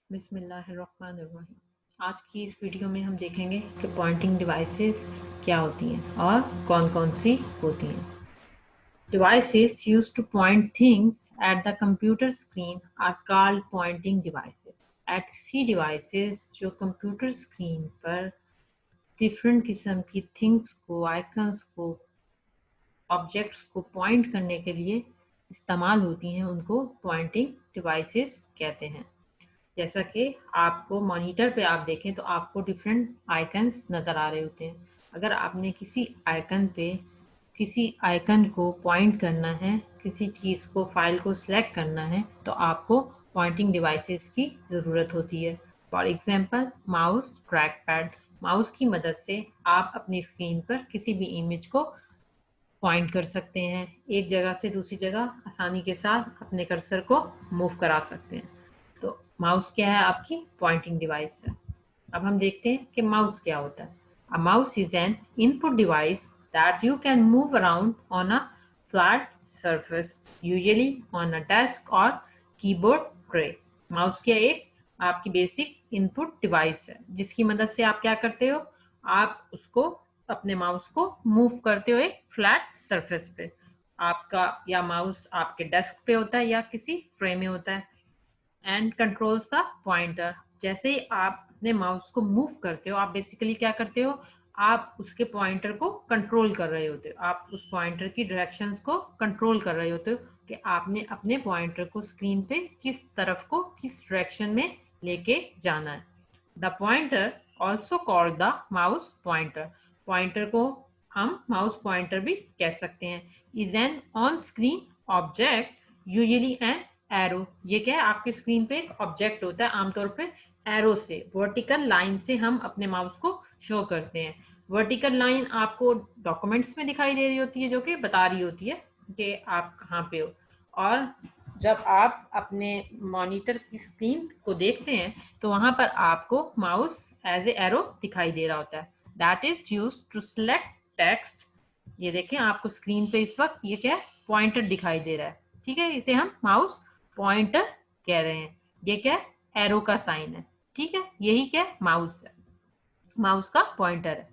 बिस्मिल्लाहिर्रहमानिर्रहीम। आज की इस वीडियो में हम देखेंगे कि पॉइंटिंग डिवाइसेस क्या होती हैं और कौन-कौन सी होती हैं। Devices used to point things at the computer screen are called pointing devices. ऐसी devices जो कंप्यूटर स्क्रीन पर डिफरेंट किस्म की थिंग्स को, आइकन्स को, ऑब्जेक्ट्स को पॉइंट करने के लिए इस्तेमाल होती हैं, उनको पॉइंटिंग डिवाइसेस कहते हैं। जैसा कि आपको मॉनिटर पे आप देखें तो आपको डिफरेंट आइकन्स नज़र आ रहे होते हैं। अगर आपने किसी आइकन को पॉइंट करना है, किसी चीज़ को, फाइल को सिलेक्ट करना है, तो आपको पॉइंटिंग डिवाइसेस की ज़रूरत होती है। For example mouse, track pad. Mouse की मदद से आप अपनी स्क्रीन पर किसी भी इमेज को पॉइंट कर सकते हैं, एक जगह से दूसरी जगह आसानी के साथ अपने कर्सर को मूव करा सकते हैं। तो माउस क्या है? आपकी पॉइंटिंग डिवाइस है। अब हम देखते हैं कि माउस क्या होता है। A mouse is an input device that you can move around on a flat surface, usually on a desk और कीबोर्ड ट्रे। माउस क्या एक आपकी बेसिक इनपुट डिवाइस है, जिसकी मदद से आप क्या करते हो? आप उसको, अपने माउस को मूव करते हो एक फ्लैट सरफेस पे। आपका या माउस आपके डेस्क पे होता है या किसी ट्रे में होता है। And controls the pointer. जैसे ही आप अपने माउस को मूव करते हो, आप बेसिकली क्या करते हो? आप उसके पॉइंटर को कंट्रोल कर रहे होते हो, आप उस पॉइंटर की डायरेक्शंस को कंट्रोल कर रहे होते हो कि आपने अपने पॉइंटर को स्क्रीन पे किस तरफ को, किस डायरेक्शन में लेके जाना है। The pointer also called the mouse pointer. Pointer को हम माउस पॉइंटर भी कह सकते हैं। Is an on screen object, usually an arrow. ये क्या है? आपके स्क्रीन पे एक ऑब्जेक्ट होता है, आमतौर पे एरो से, वर्टिकल लाइन से हम अपने माउस को शो करते हैं। वर्टिकल लाइन आपको डॉक्यूमेंट्स में दिखाई दे रही होती है, जो कि बता रही होती है कि आप कहाँ पे हो। और जब आप अपने मॉनिटर की स्क्रीन को देखते हैं तो वहां पर आपको माउस एज ए एरो दिखाई दे रहा होता है। That is use to select text. ये देखें, आपको स्क्रीन पे इस वक्त ये क्या है? पॉइंटर दिखाई दे रहा है। ठीक है, इसे हम माउस पॉइंटर कह रहे हैं। ये क्या है? एरो का साइन है। ठीक है, यही क्या है? माउस है, माउस का पॉइंटर है,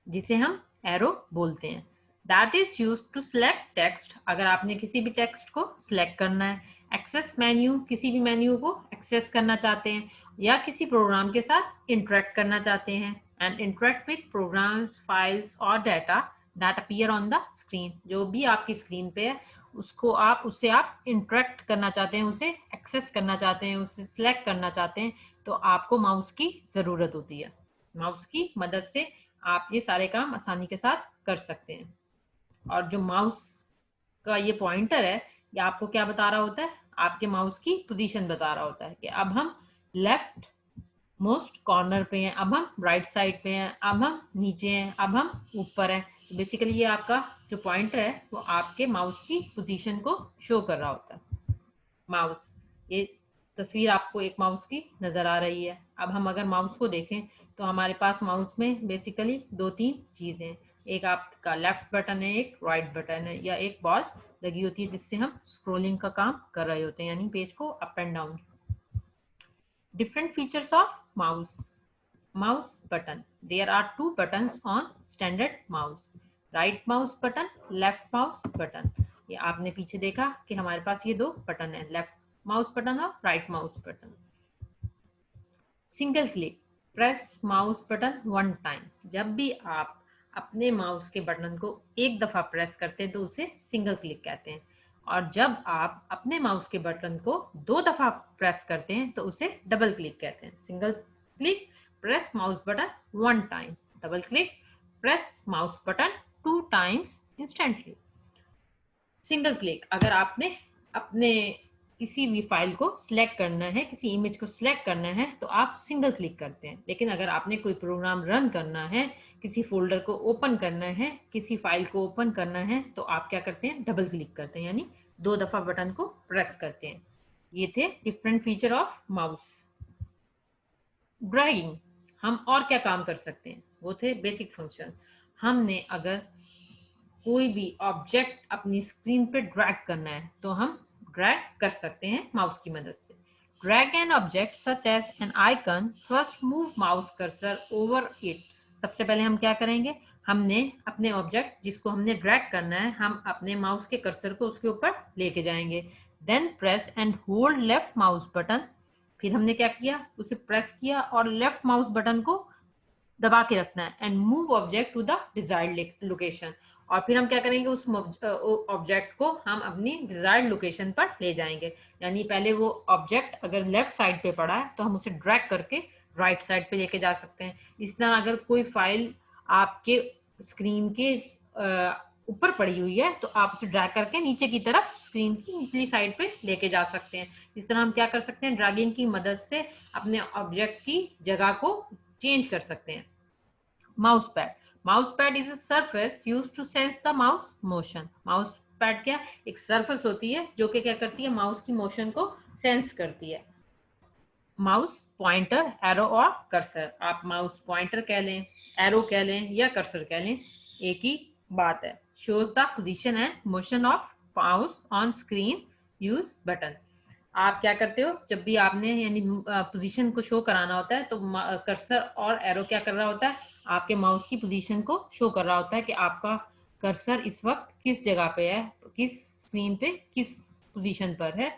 जिसे हम एरो बोलते हैं। That is use to select text. अगर आपने किसी भी टेक्स्ट को सिलेक्ट करना है, एक्सेस मेन्यू, किसी भी मेन्यू को एक्सेस करना चाहते हैं, या किसी प्रोग्राम के साथ इंटरेक्ट करना चाहते हैं, and interact with programs, files और data that appear on the screen. जो भी आपकी स्क्रीन पे है, उससे आप इंटरेक्ट करना चाहते हैं, उसे एक्सेस करना चाहते हैं, उसे सिलेक्ट करना चाहते हैं, तो आपको माउस की ज़रूरत होती है। माउस की मदद से आप ये सारे काम आसानी के साथ कर सकते हैं। और जो माउस का ये पॉइंटर है, ये आपको क्या बता रहा होता है? आपके माउस की पोजीशन बता रहा होता है कि अब हम लेफ्ट मोस्ट कॉर्नर पे हैं, अब हम राइट साइड पे हैं, अब हम नीचे हैं, अब हम ऊपर हैं। तो बेसिकली ये आपका जो पॉइंटर है वो आपके माउस की पोजीशन को शो कर रहा होता है। माउस, ये तस्वीर आपको एक माउस की नज़र आ रही है। अब हम अगर माउस को देखें तो हमारे पास माउस में बेसिकली दो तीन चीज़ें, एक आपका लेफ्ट बटन है, एक राइट बटन है, या एक बॉल लगी होती है जिससे हम स्क्रोलिंग का काम कर रहे होते हैं, यानी पेज को up and down. Different features of mouse. Mouse button, there are two buttons on standard mouse, right mouse button, left mouse button. ये आपने पीछे देखा कि हमारे पास ये दो बटन है, लेफ्ट माउस बटन और right mouse button. Single click, press mouse button one time. जब भी आप अपने माउस के बटन को एक दफा प्रेस करते हैं तो उसे सिंगल क्लिक कहते हैं, और जब आप अपने माउस के बटन को दो दफा प्रेस करते हैं तो उसे डबल क्लिक कहते हैं। Single click, press mouse button one time. Double click, press mouse button two times instantly. Single click, अगर आपने अपने किसी भी फाइल को सिलेक्ट करना है, किसी इमेज को सिलेक्ट करना है, तो आप सिंगल क्लिक करते हैं। लेकिन अगर आपने कोई प्रोग्राम रन करना है, किसी फोल्डर को ओपन करना है, किसी फाइल को ओपन करना है, तो आप क्या करते हैं? डबल क्लिक करते हैं, यानी दो दफा बटन को प्रेस करते हैं। ये थे different feature of mouse. Dragging, हम और क्या काम कर सकते हैं? वो थे बेसिक फंक्शन। हमने अगर कोई भी ऑब्जेक्ट अपनी स्क्रीन पे ड्रैग करना है तो हम ड्रैग कर सकते हैं माउस की मदद से। Drag an object such as an icon. First move mouse cursor over it. सबसे पहले हम क्या करेंगे, हमने अपने ऑब्जेक्ट जिसको हमने ड्रैग करना है, हम अपने माउस के कर्सर को उसके ऊपर लेके जाएंगे. Then press and hold left mouse button. फिर हमने क्या किया, उसे प्रेस किया और लेफ्ट माउस बटन को दबा के रखना है and move object to the desired location. और फिर हम क्या करेंगे, उस ऑब्जेक्ट को हम अपनी डिजायर्ड लोकेशन पर ले जाएंगे. यानी पहले वो ऑब्जेक्ट अगर लेफ्ट साइड पे पड़ा है तो हम उसे ड्रैग करके राइट साइड पे लेके जा सकते हैं. इस तरह अगर कोई फाइल आपके स्क्रीन के ऊपर पड़ी हुई है तो आप उसे ड्रैग करके नीचे की तरफ स्क्रीन की निचली साइड पे लेके जा सकते हैं. इस तरह हम क्या कर सकते हैं, ड्रैगिंग की मदद से अपने ऑब्जेक्ट की जगह को चेंज कर सकते हैं. Mouse pad. Mouse pad is a surface used to sense the mouse motion. Mouse pad क्या, एक सरफेस होती है जो कि क्या करती है, माउस की मोशन को सेंस करती है. माउस, पॉइंटर, एरो और कर्सर. आप माउस पॉइंटर कह लें, एरो कह लें या कर्सर कह लें, एक ही बात है. Shows the position and motion of mouse on screen. Use button. आप क्या करते हो, जब भी आपने यानी पोजीशन को शो कराना होता है तो कर्सर और एरो क्या कर रहा होता है, आपके माउस की पोजीशन को शो कर रहा होता है कि आपका कर्सर इस वक्त किस जगह पे है, किस स्क्रीन पे किस पोजीशन पर है.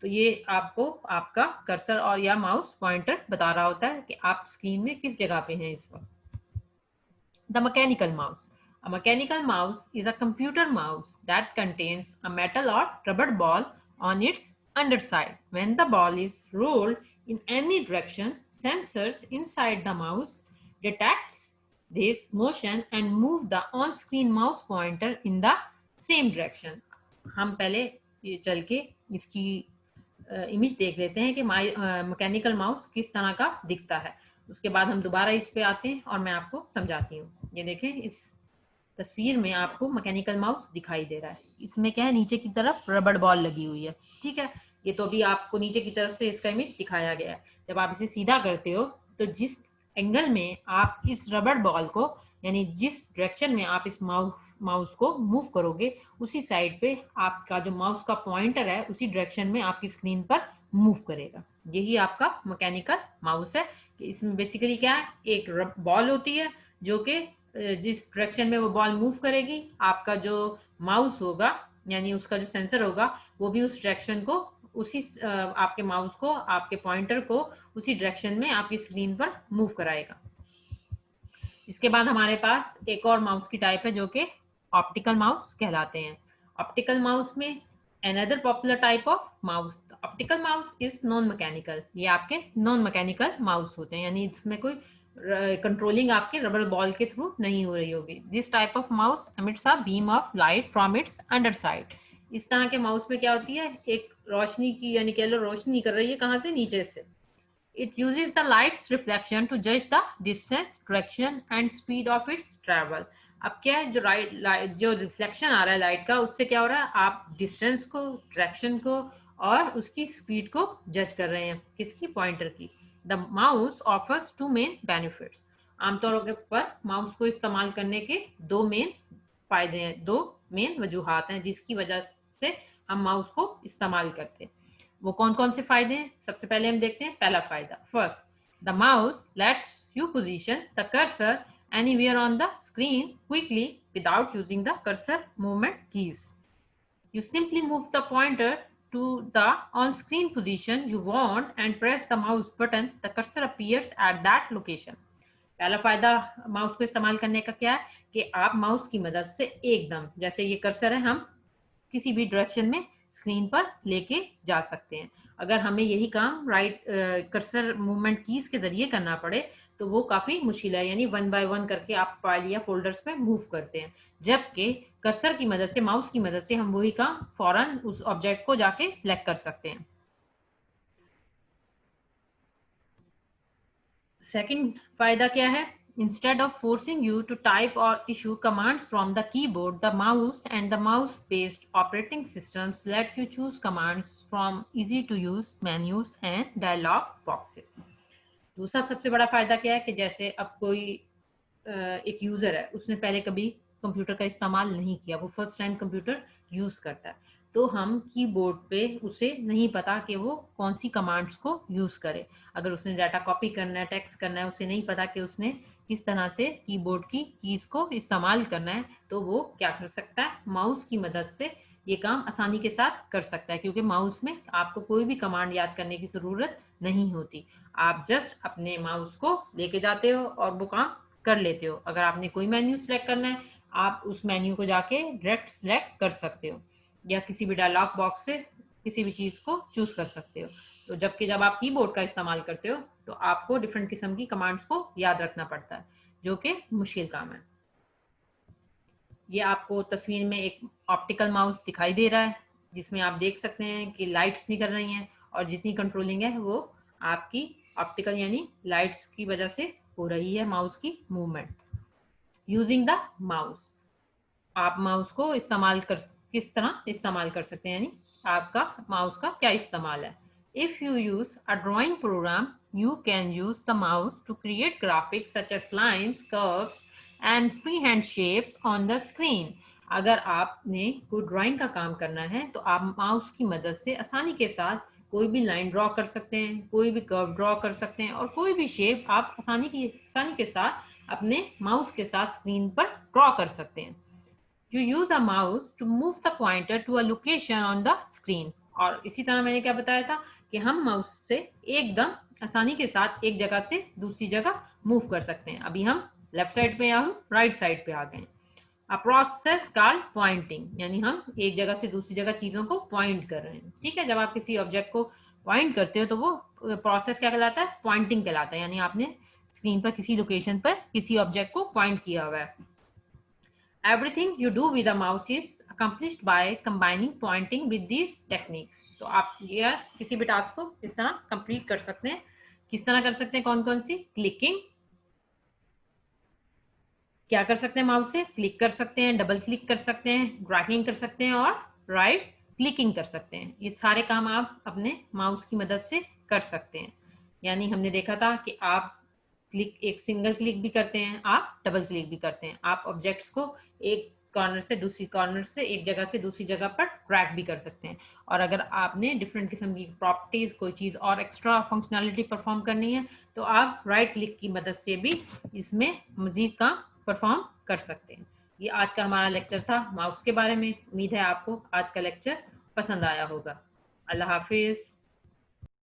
तो ये आपको आपका कर्सर और या माउस पॉइंटर बता रहा होता है कि आप स्क्रीन में किस जगह पे हैं इस वक्त. The mechanical mouse. A mechanical mouse is a computer mouse that contains a metal or rubber ball on its underside. When the ball is rolled in any direction, sensors inside the mouse detects this motion and move the on-screen mouse pointer in the same direction. हम पहले ये चल के इसकी image देख लेते हैं कि मैकेनिकल माउस किस तरह का दिखता है. उसके बाद हम दोबारा इस पे आते हैं और मैं आपको समझाती हूँ. ये देखें, इस तस्वीर में आपको मैकेनिकल माउस दिखाई दे रहा है. इसमें क्या है, नीचे की तरफ रबड़ बॉल लगी हुई है. ठीक है, ये तो अभी आपको नीचे की तरफ से इसका इमेज दिखाया गया है. जब आप इसे सीधा करते हो तो जिस एंगल में आप इस रबड़ बॉल को यानी जिस डायरेक्शन में आप इस माउस को मूव करोगे उसी साइड पे आपका जो माउस का पॉइंटर है उसी डायरेक्शन में आपकी स्क्रीन पर मूव करेगा. यही आपका मैकेनिकल माउस है. इसमें बेसिकली क्या है, एक बॉल होती है जो कि जिस डायरेक्शन में वो बॉल मूव करेगी, आपका जो माउस होगा यानी उसका जो सेंसर होगा वो भी उस डायरेक्शन को उसी आपके माउस को आपके पॉइंटर को उसी डायरेक्शन में आपकी स्क्रीन पर मूव कराएगा. इसके बाद हमारे पास एक और माउस की टाइप है जो कि ऑप्टिकल माउस कहलाते हैं. ऑप्टिकल माउस में another popular type of mouse. Optical mouse is non mechanical. ये आपके नॉन मैकेनिकल माउस होते हैं, यानी इसमें कोई कंट्रोलिंग आपके रबर बॉल के थ्रू नहीं हो रही होगी. This type of mouse emits a beam of light from its underside. इस तरह के माउस में क्या होती है, एक रोशनी की यानी कह लो रोशनी कर रही है, कहाँ से, नीचे से. It uses the light's reflection to judge the distance, direction and speed of its travel. अब क्या है, जो रिफ्लेक्शन आ रहा है लाइट का, उससे क्या हो रहा है, आप डिस्टेंस को, डायरेक्शन को और उसकी स्पीड को जज कर रहे हैं. किसकी, पॉइंटर की. The mouse offers two main benefits. आमतौर पर माउस को इस्तेमाल करने के दो मेन फायदे हैं, दो मेन वजूहात हैं जिसकी वजह से हम माउस को इस्तेमाल करते हैं. वो कौन कौन से फायदे हैं, सबसे पहले हम देखते हैं पहला फायदा. First, the mouse let's you position the cursor anywhere on the screen quickly without using the cursor movement keys. You simply move the pointer to the on-screen position you want and press the mouse button. The cursor appears at that location. पहला फायदा mouse को इस्तेमाल करने का क्या है कि आप माउस की मदद से एकदम, जैसे ये कर्सर है, हम किसी भी डायरेक्शन में स्क्रीन पर लेके जा सकते हैं. अगर हमें यही काम राइट कर्सर मूवमेंट कीज के जरिए करना पड़े तो वो काफी मुश्किल है, यानी वन बाय वन करके आप फाइल या फोल्डर्स में मूव करते हैं. जबकि कर्सर की मदद से, माउस की मदद से हम वही काम फौरन उस ऑब्जेक्ट को जाके सिलेक्ट कर सकते हैं. सेकंड फायदा क्या है, instead of forcing you to type or issue commands from the keyboard, the mouse and the mouse based operating systems let you choose commands from easy to use menus and dialog boxes. दूसरा सबसे बड़ा फायदा क्या है कि जैसे अब कोई एक यूजर है, उसने पहले कभी कंप्यूटर का इस्तेमाल नहीं किया, वो फर्स्ट टाइम कंप्यूटर यूज करता है, तो हम कीबोर्ड पे उसे नहीं पता कि वो कौन सी कमांड्स को यूज़ करे। अगर उसने डाटा कॉपी करना है, टेक्स्ट करना है, उसे नहीं पता कि उसने किस तरह से कीबोर्ड की कीज़ को इस्तेमाल करना है, तो वो क्या कर सकता है, माउस की मदद से ये काम आसानी के साथ कर सकता है, क्योंकि माउस में आपको कोई भी कमांड याद करने की ज़रूरत नहीं होती। आप जस्ट अपने माउस को लेके जाते हो और वो काम कर लेते हो। अगर आपने कोई मेन्यू सेलेक्ट करना है, आप उस मेन्यू को जाके डायरेक्ट सेलेक्ट कर सकते हो, या किसी भी डायलॉग बॉक्स से किसी भी चीज़ को चूज कर सकते हो। तो जबकि जब आप कीबोर्ड का इस्तेमाल करते हो तो आपको डिफरेंट किस्म की कमांड्स को याद रखना पड़ता है, जो कि मुश्किल काम है। ये आपको तस्वीर में एक ऑप्टिकल माउस दिखाई दे रहा है, जिसमें आप देख सकते हैं कि लाइट्स निकल रही हैं, और जितनी कंट्रोलिंग है वो आपकी ऑप्टिकल यानी लाइट्स की वजह से हो रही है माउस की मूवमेंट। यूजिंग द माउस, आप माउस को इस्तेमाल कर किस तरह इस्तेमाल कर सकते हैं, यानी आपका माउस का क्या इस्तेमाल है। If you use a drawing program, you can use the mouse to create graphics such as lines, curves and free hand shapes on the screen. अगर आपने कोई ड्राइंग का काम करना है तो आप माउस की मदद से आसानी के साथ कोई भी लाइन ड्रॉ कर सकते हैं, कोई भी कर्व ड्रॉ कर सकते हैं, और कोई भी शेप आप आसानी के साथ अपने माउस के साथ स्क्रीन पर ड्रॉ कर सकते हैं। You use a mouse to move the pointer to a location on the screen। और इसी तरह मैंने क्या बताया था कि हम माउस से एकदम आसानी के साथ एक जगह से दूसरी जगह मूव कर सकते हैं। अभी हम लेफ्ट साइड पे या हम राइट साइड पे आ गए। अ प्रोसेस कॉल्ड पॉइंटिंग, यानी हम एक जगह से दूसरी जगह चीजों को पॉइंट कर रहे हैं। ठीक है, जब आप किसी ऑब्जेक्ट को पॉइंट करते हो तो वो प्रोसेस क्या कहलाता है, पॉइंटिंग कहलाता है, यानी आपने स्क्रीन पर किसी लोकेशन पर किसी ऑब्जेक्ट को पॉइंट किया हुआ है। Everything you do with a mouse is accomplished by combining pointing with these techniques। तो आप ये किसी भी टास्क को इस तरह कंप्लीट कर सकते हैं। किस तरह कर सकते हैं, कौन कौन सी, क्लिकिंग, क्या कर सकते हैं, माउस से क्लिक कर सकते हैं, डबल क्लिक कर सकते हैं, ड्रैगिंग कर सकते हैं, और राइट क्लिकिंग कर सकते हैं। ये सारे काम आप अपने माउस की मदद से कर सकते हैं। यानी हमने देखा था कि आप क्लिक, एक सिंगल क्लिक भी करते हैं, आप डबल क्लिक भी करते हैं, आप ऑब्जेक्ट्स को एक कॉर्नर से दूसरी कॉर्नर से, एक जगह से दूसरी जगह पर ट्रैक भी कर सकते हैं। और अगर आपने डिफरेंट किस्म की प्रॉपर्टीज, कोई चीज़ और एक्स्ट्रा फंक्शनैलिटी परफॉर्म करनी है, तो आप राइट क्लिक की मदद से भी इसमें मजीद काम परफॉर्म कर सकते हैं। ये आज का हमारा लेक्चर था माउस के बारे में। उम्मीद है आपको आज का लेक्चर पसंद आया होगा। अल्लाह हाफिज़।